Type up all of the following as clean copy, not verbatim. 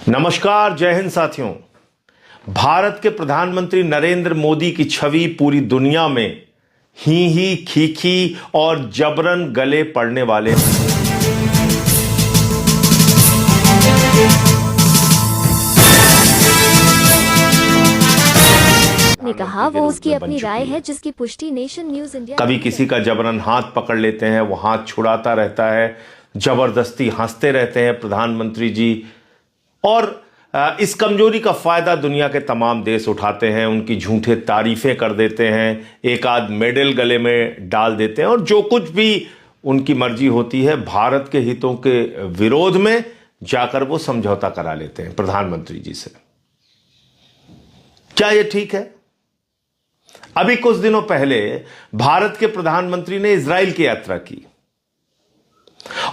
नमस्कार, जय हिंद साथियों। भारत के प्रधानमंत्री नरेंद्र मोदी की छवि पूरी दुनिया में ही खीखी और जबरन गले पड़ने वाले ने कहा वो उसकी अपनी राय है जिसकी पुष्टि नेशन न्यूज इंडिया कभी किसी का जबरन हाथ पकड़ लेते हैं, वो हाथ छुड़ाता रहता है, जबरदस्ती हंसते रहते हैं प्रधानमंत्री जी। और इस कमजोरी का फायदा दुनिया के तमाम देश उठाते हैं, उनकी झूठे तारीफें कर देते हैं, एक आध मेडल गले में डाल देते हैं और जो कुछ भी उनकी मर्जी होती है भारत के हितों के विरोध में जाकर वो समझौता करा लेते हैं प्रधानमंत्री जी से। क्या यह ठीक है? अभी कुछ दिनों पहले भारत के प्रधानमंत्री ने इजराइल की यात्रा की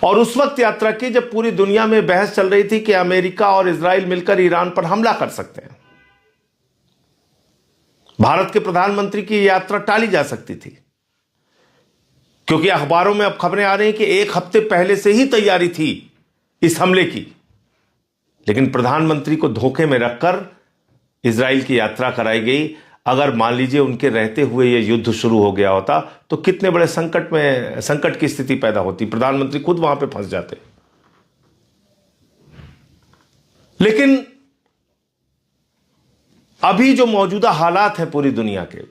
और उस वक्त यात्रा की जब पूरी दुनिया में बहस चल रही थी कि अमेरिका और इजराइल मिलकर ईरान पर हमला कर सकते हैं। भारत के प्रधानमंत्री की यात्रा टाली जा सकती थी क्योंकि अखबारों में अब खबरें आ रही हैं कि एक हफ्ते पहले से ही तैयारी थी इस हमले की, लेकिन प्रधानमंत्री को धोखे में रखकर इजराइल की यात्रा कराई गई। अगर मान लीजिए उनके रहते हुए यह युद्ध शुरू हो गया होता तो कितने बड़े संकट की स्थिति पैदा होती, प्रधानमंत्री खुद वहां पे फंस जाते। लेकिन अभी जो मौजूदा हालात है पूरी दुनिया के,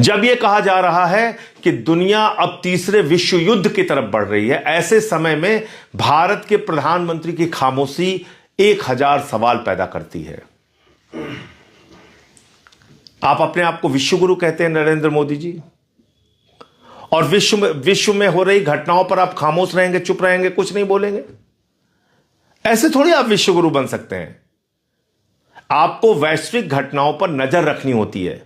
जब यह कहा जा रहा है कि दुनिया अब तीसरे विश्व युद्ध की तरफ बढ़ रही है, ऐसे समय में भारत के प्रधानमंत्री की खामोशी 1000 सवाल पैदा करती है। आप अपने आप को विश्वगुरु कहते हैं नरेंद्र मोदी जी, और विश्व में हो रही घटनाओं पर आप खामोश रहेंगे, चुप रहेंगे, कुछ नहीं बोलेंगे। ऐसे थोड़ी आप विश्वगुरु बन सकते हैं। आपको वैश्विक घटनाओं पर नजर रखनी होती है।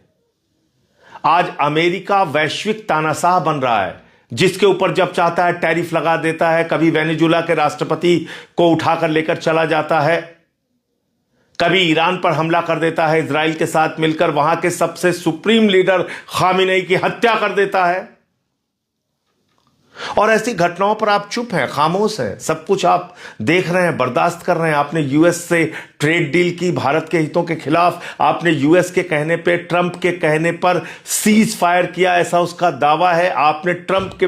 आज अमेरिका वैश्विक तानाशाह बन रहा है, जिसके ऊपर जब चाहता है टैरिफ लगा देता है। कभी वेनेजुला के राष्ट्रपति को उठाकर लेकर चला जाता है, कभी ईरान पर हमला कर देता है, इजराइल के साथ मिलकर वहां के सबसे सुप्रीम लीडर खामिनेई की हत्या कर देता है। और ऐसी घटनाओं पर आप चुप हैं, खामोश हैं, सब कुछ आप देख रहे हैं, बर्दाश्त कर रहे हैं। आपने यूएस से ट्रेड डील की भारत के हितों के खिलाफ, आपने यूएस के कहने पे, ट्रंप के कहने पर सीज फायर किया, ऐसा उसका दावा है। आपने ट्रंप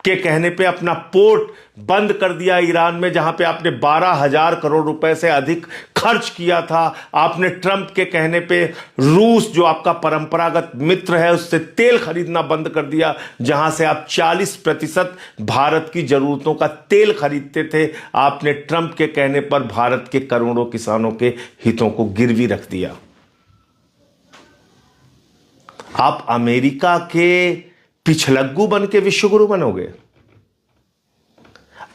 के कहने पे अपना पोर्ट बंद कर दिया ईरान में, जहां पे आपने 12,000 करोड़ रुपए से अधिक खर्च किया था। आपने ट्रंप के कहने पे रूस, जो आपका परंपरागत मित्र है, उससे तेल खरीदना बंद कर दिया, जहां से आप 40% भारत की जरूरतों का तेल खरीदते थे। आपने ट्रंप के कहने पर भारत के करोड़ों किसानों के हितों को गिरवी रख दिया। आप अमेरिका के पिछलग्गू बन के विश्वगुरु बनोगे?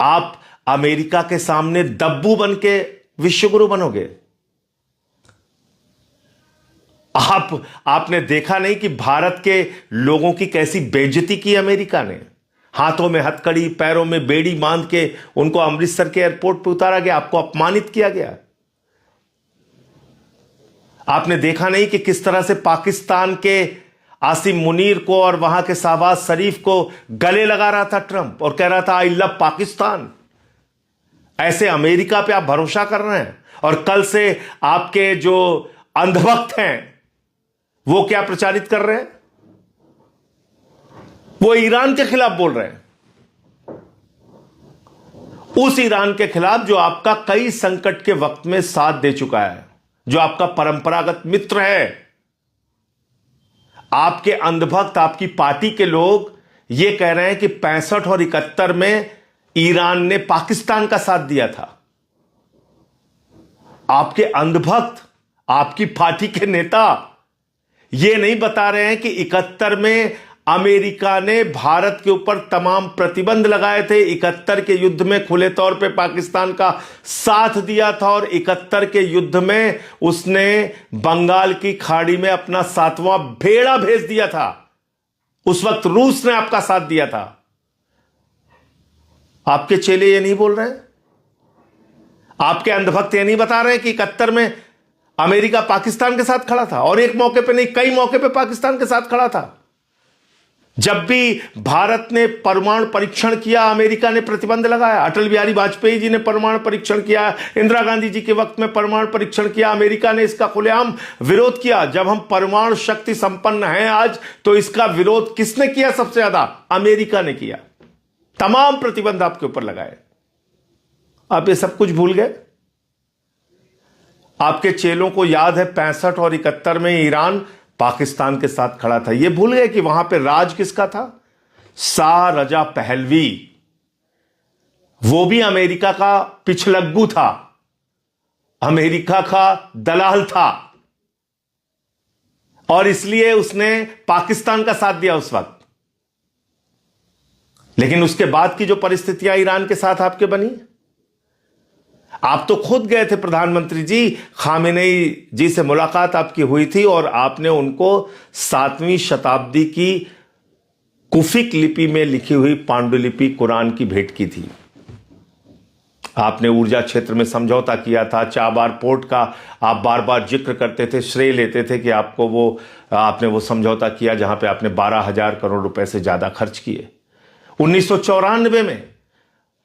आप अमेरिका के सामने दब्बू बन के विश्वगुरु बनोगे? आपने देखा नहीं कि भारत के लोगों की कैसी बेइज्जती की अमेरिका ने? हाथों में हथकड़ी, पैरों में बेड़ी बांध के उनको अमृतसर के एयरपोर्ट पर उतारा गया, आपको अपमानित किया गया। आपने देखा नहीं कि किस तरह से पाकिस्तान के आसिम मुनीर को और वहां के शहबाज शरीफ को गले लगा रहा था ट्रंप और कह रहा था आई लव पाकिस्तान। ऐसे अमेरिका पे आप भरोसा कर रहे हैं। और कल से आपके जो अंधभक्त हैं वो क्या प्रचारित कर रहे हैं? वो ईरान के खिलाफ बोल रहे हैं, उस ईरान के खिलाफ जो आपका कई संकट के वक्त में साथ दे चुका है, जो आपका परंपरागत मित्र है। आपके अंधभक्त, आपकी पार्टी के लोग यह कह रहे हैं कि 65 और 71 में ईरान ने पाकिस्तान का साथ दिया था। आपके अंधभक्त, आपकी पार्टी के नेता यह नहीं बता रहे हैं कि 71 में अमेरिका ने भारत के ऊपर तमाम प्रतिबंध लगाए थे, 71 के युद्ध में खुले तौर पे पाकिस्तान का साथ दिया था और 71 के युद्ध में उसने बंगाल की खाड़ी में अपना 7वां बेड़ा भेज दिया था। उस वक्त रूस ने आपका साथ दिया था। आपके चेले ये नहीं बोल रहे हैं? आपके अंधभक्त ये नहीं बता रहे हैं कि 71 में अमेरिका पाकिस्तान के साथ खड़ा था और एक मौके पे नहीं, कई मौके पे पाकिस्तान के साथ खड़ा था? जब भी भारत ने परमाणु परीक्षण किया, अमेरिका ने प्रतिबंध लगाया। अटल बिहारी वाजपेयी जी ने परमाणु परीक्षण किया, इंदिरा गांधी जी के वक्त में परमाणु परीक्षण किया, अमेरिका ने इसका खुलेआम विरोध किया। जब हम परमाणु शक्ति संपन्न हैं आज, तो इसका विरोध किसने किया? सबसे ज्यादा अमेरिका ने किया। तमाम प्रतिबंध आपके ऊपर लगाए। आप ये सब कुछ भूल गए। आपके चेलों को याद है 65 और 71 में ईरान पाकिस्तान के साथ खड़ा था। ये भूल गए कि वहां पे राज किसका था? Shah Reza Pahlavi. वो भी अमेरिका का पिछलग्गू था, अमेरिका का दलाल था, और इसलिए उसने पाकिस्तान का साथ दिया उस वक्त। लेकिन उसके बाद की जो परिस्थितियां ईरान के साथ आपके बनी, आप तो खुद गए थे प्रधानमंत्री जी, खामेनेई जी से मुलाकात आपकी हुई थी और आपने उनको 7वीं शताब्दी की कुफिक लिपि में लिखी हुई पांडुलिपि कुरान की भेंट की थी। आपने ऊर्जा क्षेत्र में समझौता किया था। चाबार पोर्ट का आप बार बार जिक्र करते थे, श्रेय लेते थे कि आपने वो समझौता किया जहां पे आपने 12,000 करोड़ रुपए से ज्यादा खर्च किए। 1994 में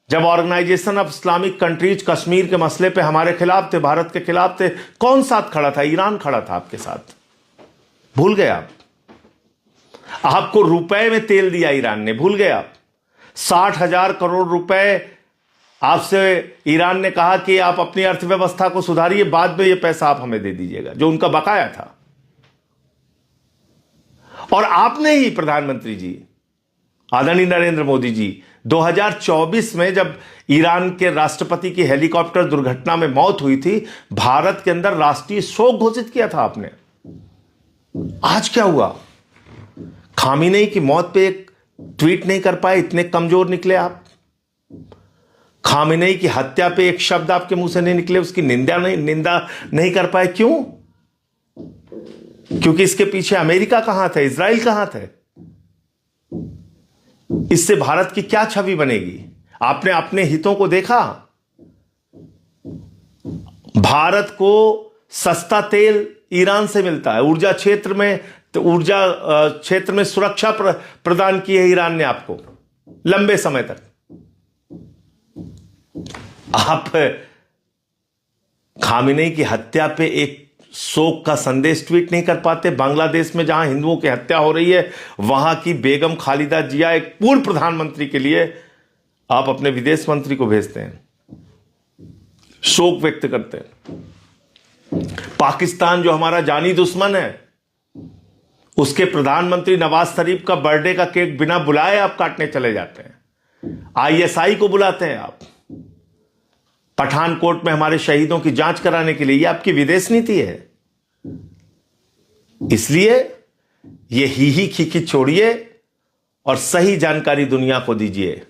जब Organisation of Islamic Countries Kashmir के मसले पे हमारे खिलाफ थे, भारत के खिलाफ थे, कौन साथ खड़ा था? ईरान खड़ा था आपके साथ। भूल गए आप? आपको रुपए में तेल दिया ईरान ने, भूल गए आप? 60,000 करोड़ रुपए आपसे ईरान ने कहा कि आप अपनी अर्थव्यवस्था को सुधारिए, बाद में यह पैसा आप हमें दे दीजिएगा, जो उनका बकाया था। और आपने ही प्रधानमंत्री जी, आदरणीय नरेंद्र मोदी जी, 2024 में जब ईरान के राष्ट्रपति की हेलीकॉप्टर दुर्घटना में मौत हुई थी, भारत के अंदर राष्ट्रीय शोक घोषित किया था आपने। आज क्या हुआ? खामेनेई की मौत पे एक ट्वीट नहीं कर पाए, इतने कमजोर निकले आप। खामेनेई की हत्या पे एक शब्द आपके मुंह से नहीं निकले, उसकी निंदा नहीं कर पाए। क्यों? क्योंकि इसके पीछे अमेरिका कहां थे, इजराइल कहां थे? इससे भारत की क्या छवि बनेगी? आपने अपने हितों को देखा। भारत को सस्ता तेल ईरान से मिलता है, ऊर्जा क्षेत्र में सुरक्षा प्रदान की है ईरान ने आपको लंबे समय तक। आप खामेनेई की हत्या पे एक शोक का संदेश ट्वीट नहीं कर पाते। बांग्लादेश में जहां हिंदुओं की हत्या हो रही है, वहां की बेगम खालिदा जिया, एक पूर्व प्रधानमंत्री के लिए आप अपने विदेश मंत्री को भेजते हैं, शोक व्यक्त करते हैं। पाकिस्तान जो हमारा जानी दुश्मन है, उसके प्रधानमंत्री नवाज शरीफ का बर्थडे का केक बिना बुलाए आप काटने चले जाते हैं। आईएसआई को बुलाते हैं आप पठानकोट में हमारे शहीदों की जांच कराने के लिए। यह आपकी विदेश नीति है। इसलिए ये ही खीखी छोड़िए और सही जानकारी दुनिया को दीजिए।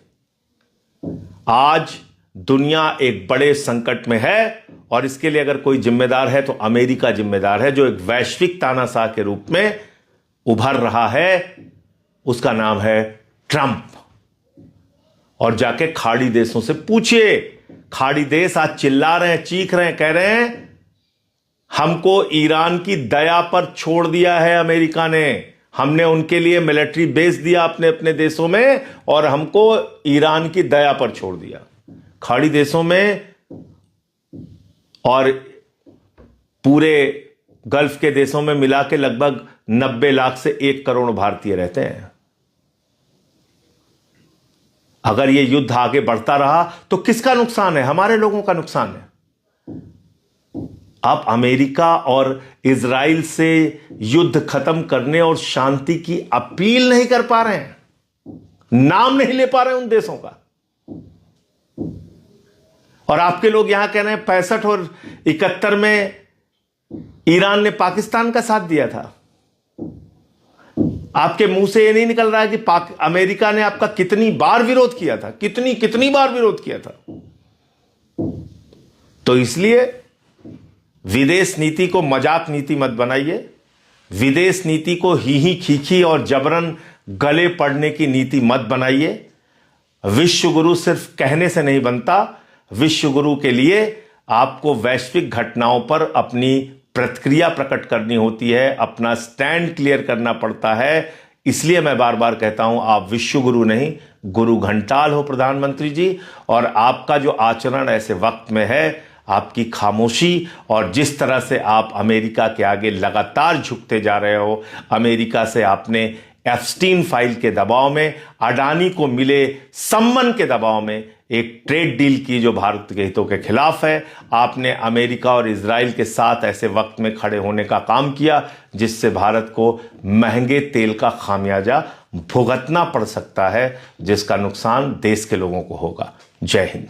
आज दुनिया एक बड़े संकट में है और इसके लिए अगर कोई जिम्मेदार है तो अमेरिका जिम्मेदार है, जो एक वैश्विक तानाशाह के रूप में उभर रहा है। उसका नाम है ट्रंप। और जाके खाड़ी देशों से पूछिए। खाड़ी देश आज चिल्ला रहे हैं, चीख रहे हैं, कह रहे हैं हमको ईरान की दया पर छोड़ दिया है अमेरिका ने। हमने उनके लिए मिलिट्री बेस दिया अपने अपने देशों में और हमको ईरान की दया पर छोड़ दिया। खाड़ी देशों में और पूरे गल्फ के देशों में मिला के लगभग 90 लाख से 1 करोड़ भारतीय रहते हैं। अगर यह युद्ध आगे बढ़ता रहा तो किसका नुकसान है? हमारे लोगों का नुकसान है। आप अमेरिका और इजराइल से युद्ध खत्म करने और शांति की अपील नहीं कर पा रहे हैं, नाम नहीं ले पा रहे हैं उन देशों का। और आपके लोग यहां कह रहे हैं 65 और 71 में ईरान ने पाकिस्तान का साथ दिया था। आपके मुंह से यह नहीं निकल रहा है कि अमेरिका ने आपका कितनी बार विरोध किया था, कितनी बार विरोध किया था। तो इसलिए विदेश नीति को मजाक नीति मत बनाइए। विदेश नीति को ही खीखी और जबरन गले पड़ने की नीति मत बनाइए। विश्व गुरु सिर्फ कहने से नहीं बनता। विश्व गुरु के लिए आपको वैश्विक घटनाओं पर अपनी प्रतिक्रिया प्रकट करनी होती है, अपना स्टैंड क्लियर करना पड़ता है। इसलिए मैं बार बार कहता हूं, आप विश्व गुरु नहीं, गुरु घंटाल हो प्रधानमंत्री जी। और आपका जो आचरण ऐसे वक्त में है, आपकी खामोशी और जिस तरह से आप अमेरिका के आगे लगातार झुकते जा रहे हो, अमेरिका से आपने एप्स्टीन फाइल के दबाव में, अडानी को मिले सम्मन के दबाव में एक ट्रेड डील की जो भारत के हितों के खिलाफ है, आपने अमेरिका और इजराइल के साथ ऐसे वक्त में खड़े होने का काम किया जिससे भारत को महंगे तेल का खामियाजा भुगतना पड़ सकता है, जिसका नुकसान देश के लोगों को होगा। जय हिंद।